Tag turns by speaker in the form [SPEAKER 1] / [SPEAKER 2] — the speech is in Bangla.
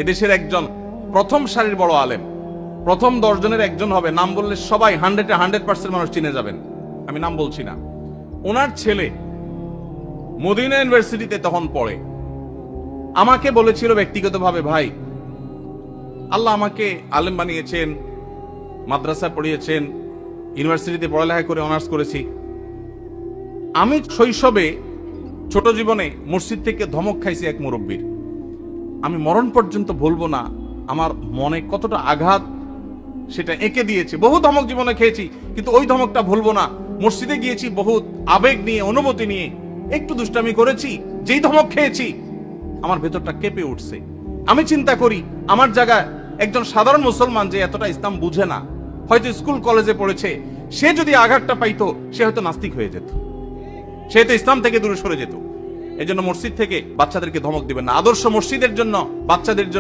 [SPEAKER 1] এদেশের একজন প্রথম সারির বড় আলেম, প্রথম 10 জনের একজন হবে, নাম বললে সবাই 100% মানুষ চিনে যাবেন, আমি নাম বলছি না। ওনার ছেলে মদিনা ইউনিভার্সিটিতে তখন পড়ে, আমাকে বলেছিল ব্যক্তিগতভাবে, ভাই আল্লাহ আমাকে আলেম বানিয়েছেন, মাদ্রাসা পড়িয়েছেন, ইউনিভার্সিটিতে পড়ালেখা করে অনার্স করেছি। আমি শৈশবে ছোট জীবনে মসজিদ থেকে ধমক খাইছি এক মুরব্বীর, আমি মরণ পর্যন্ত ভুলবো না। আমার মনে কতটা আঘাত সেটা এঁকে দিয়েছে। বহু ধমক জীবনে খেয়েছি, কিন্তু ওই ধমকটা ভুলবো না। মসজিদে গিয়েছি বহুত আবেগ নিয়ে, অনুভূতি নিয়ে, একটু দুষ্টামি করেছি, যেই ধমক খেয়েছি আমার ভেতরটা কেঁপে উঠছে। আমি চিন্তা করি আমার জায়গায় একজন সাধারণ মুসলমান যে এতটা ইসলাম বুঝে না, হয়তো স্কুল কলেজে পড়েছে, সে যদি আঘাতটা পাইতো সে হয়তো নাস্তিক হয়ে যেত, সে তো ইসলাম থেকে দূরে সরে যেত। এই জন্য মসজিদ থেকে বাচ্চাদেরকে ধমক দিবেন না। আদর্শ মসজিদের জন্য, বাচ্চাদের জন্য